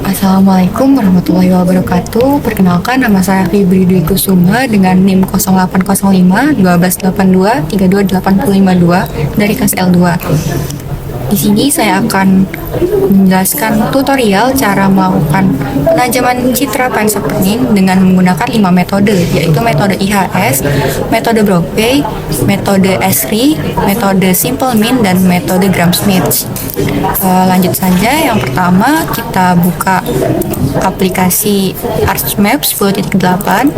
Assalamualaikum warahmatullahi wabarakatuh. Perkenalkan, nama saya Fibri Dwi Kusuma dengan NIM 0805 1282 32852 dari kelas L2. Di sini saya akan menjelaskan tutorial cara melakukan penajaman citra pen sharpening dengan menggunakan 5 metode, yaitu metode IHS, metode Brophy, metode Esri, metode Simple Min, dan metode Gram-Schmidt. Lanjut saja, yang pertama kita buka aplikasi ArchMap 10.8.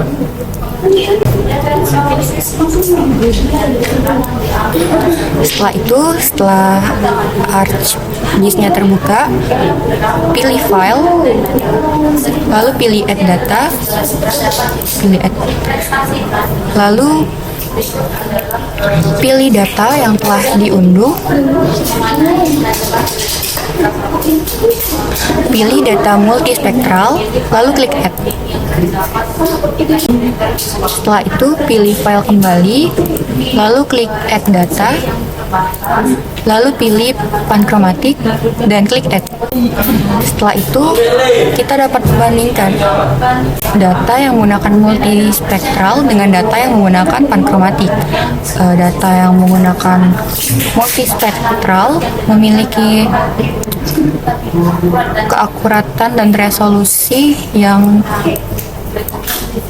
Setelah ArcGIS-nya terbuka, pilih file, lalu pilih add data, lalu pilih data yang telah diunduh, pilih data multispektral, lalu klik add. Setelah itu pilih file kembali, lalu klik add data, lalu pilih pankromatik dan klik add. Setelah itu kita dapat membandingkan data yang menggunakan multispektral dengan data yang menggunakan pankromatik. Data yang menggunakan multispektral memiliki keakuratan dan resolusi yang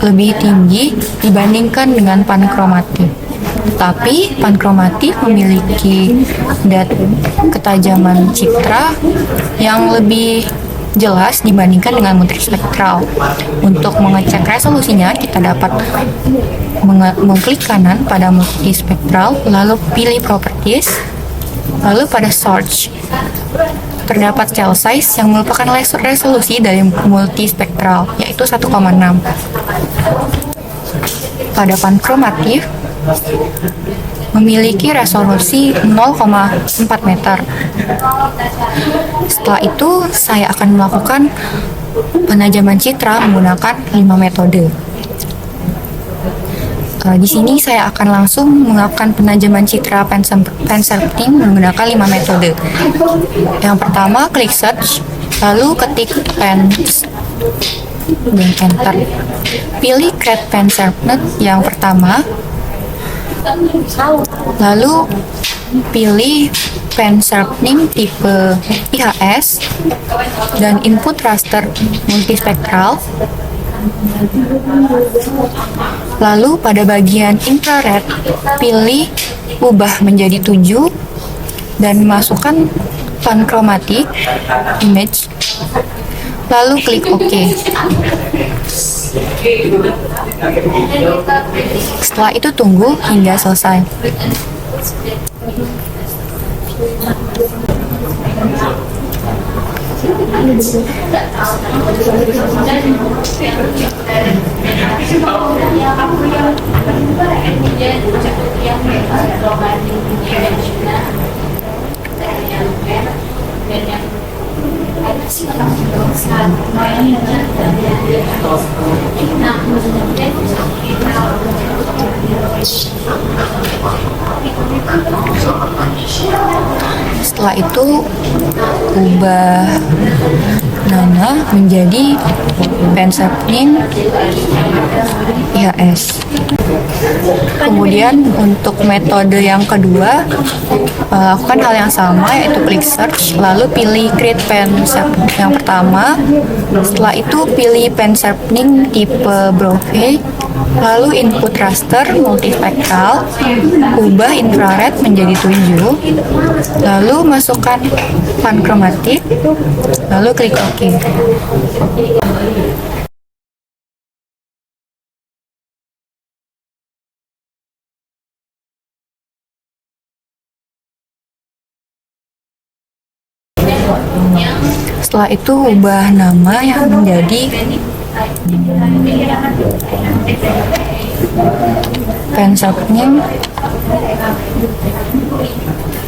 lebih tinggi dibandingkan dengan pankromatik. Tapi pankromatik memiliki ketajaman citra yang lebih jelas dibandingkan dengan multispektral. Untuk mengecek resolusinya, kita dapat mengklik kanan pada multispektral, lalu pilih properties, lalu pada search terdapat cell size yang merupakan resolusi dari multispektral, yaitu 1,6. Pada pankromatik memiliki resolusi 0,4 meter. Setelah itu, saya akan melakukan penajaman citra menggunakan 5 metode. Di sini saya akan langsung melakukan penajaman citra pen sharpening menggunakan 5 metode. Yang pertama, klik search, lalu ketik pen dan enter. Pilih create pen sharpener yang pertama, lalu pilih pen sharpening tipe IHS dan input raster multispektral. Lalu pada bagian infrared, pilih ubah menjadi 7 dan masukkan pankromatik image, lalu klik OK. Setelah itu tunggu hingga selesai. Setelah itu ubah nama menjadi pen sharpening IHS. Kemudian untuk metode yang kedua, lakukan hal yang sama, yaitu klik search, lalu pilih create pen sharpening yang pertama. Setelah itu pilih pen sharpening tipe Brophy, lalu input raster multispektral, ubah infrared menjadi 7, lalu masukkan pankromatik, lalu klik OK. Setelah itu ubah nama yang menjadi pen sharpening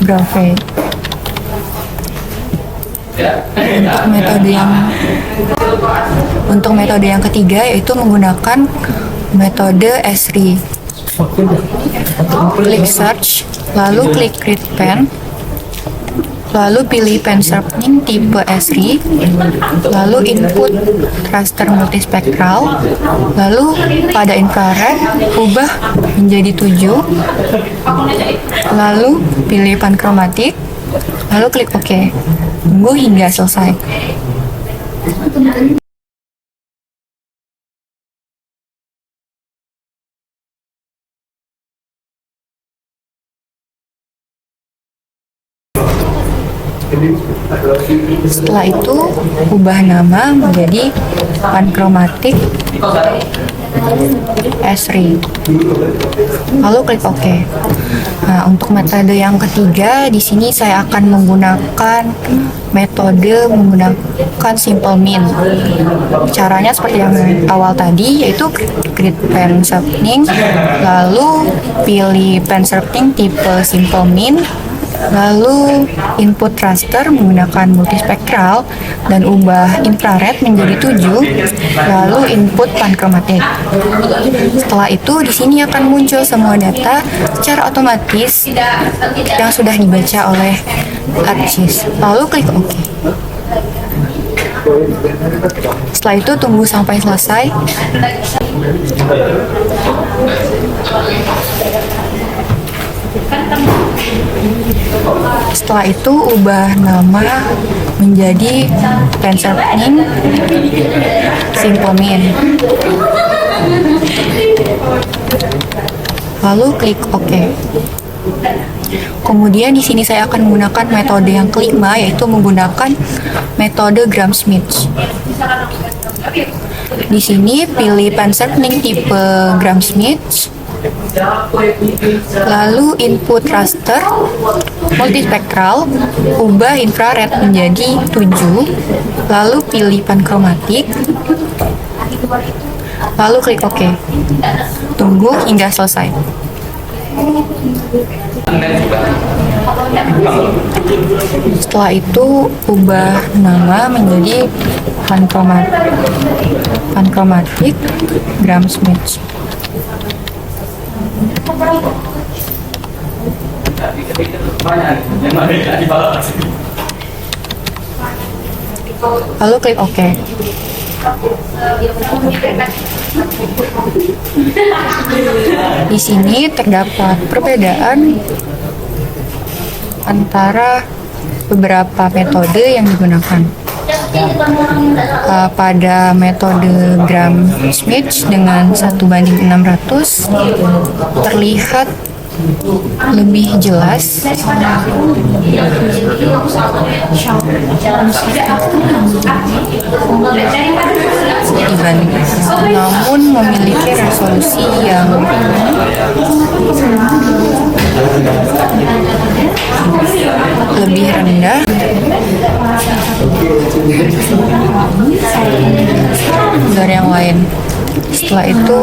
Brophy. Untuk metode yang ketiga, yaitu menggunakan metode Esri. Klik search, lalu klik create pen, lalu pilih pen sharpening tipe SRI, lalu input raster multispektral, lalu pada infrared ubah menjadi 7, lalu pilih pankromatik, lalu klik OK. Tunggu hingga selesai. Setelah itu, ubah nama menjadi pankromatik SRI. Lalu klik OK. Nah, untuk metode yang ketiga, di sini saya akan menggunakan metode menggunakan simple min. Caranya seperti yang awal tadi, yaitu create pen sharpening, lalu pilih pen sharpening tipe simple min, lalu input raster menggunakan multispektral dan ubah infrared menjadi 7, lalu input pankromatik. Setelah itu di sini akan muncul semua data secara otomatis yang sudah dibaca oleh ArcGIS. Lalu klik OK. Setelah itu tunggu sampai selesai. Setelah itu ubah nama menjadi pen sharpening simple min. Lalu klik OK. Kemudian di sini saya akan menggunakan metode yang kelima, yaitu menggunakan metode Gram-Schmidt. Di sini pilih pen sharpening tipe Gram-Schmidt, lalu input raster multispektral, ubah infrared menjadi 7, lalu pilih pankromatik, lalu klik OK. Tunggu hingga selesai. Setelah itu ubah nama menjadi pankromatik Gram-Schmidt. Lalu klik OK. Di sini terdapat perbedaan antara beberapa metode yang digunakan. Pada metode Gram-Schmidt dengan 1:600 terlihat lebih jelas dibanding, namun memiliki resolusi yang lebih rendah dari yang lain. Setelah itu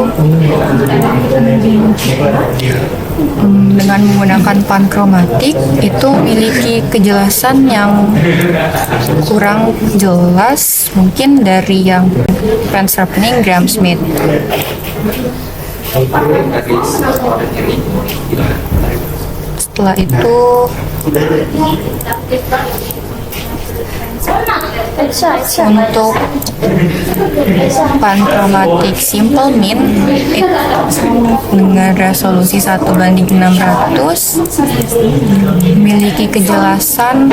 dengan menggunakan pankromatik itu memiliki kejelasan yang kurang jelas mungkin dari yang pen sharpening Gram-Schmidt. Setelah itu untuk pankromatik simple min dengan resolusi 1:600 memiliki kejelasan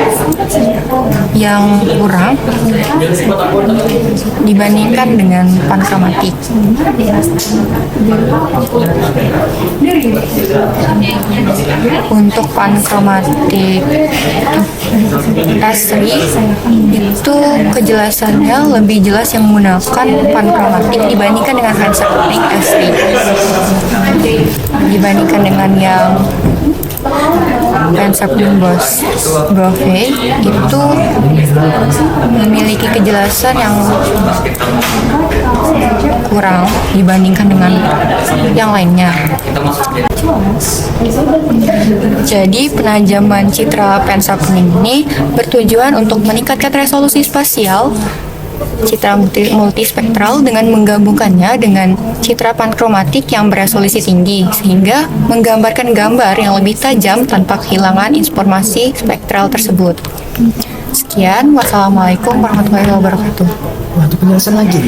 yang kurang dibandingkan dengan pankromatik. Untuk pankromatik SRI itu kejelasannya lebih jelas yang menggunakan pankromatik dibandingkan dengan pen sharpening SRI. Dibandingkan dengan yang pen sharpening Brovey itu memiliki kejelasan yang kurang dibandingkan dengan yang lainnya. Jadi penajaman citra pen sharpening ini bertujuan untuk meningkatkan resolusi spasial citra multispektral dengan menggabungkannya dengan citra pankromatik yang beresolusi tinggi, sehingga menggambarkan gambar yang lebih tajam tanpa kehilangan informasi spektral tersebut. Sekian, wassalamualaikum warahmatullahi wabarakatuh. Wah, untuk penjelasan lagi.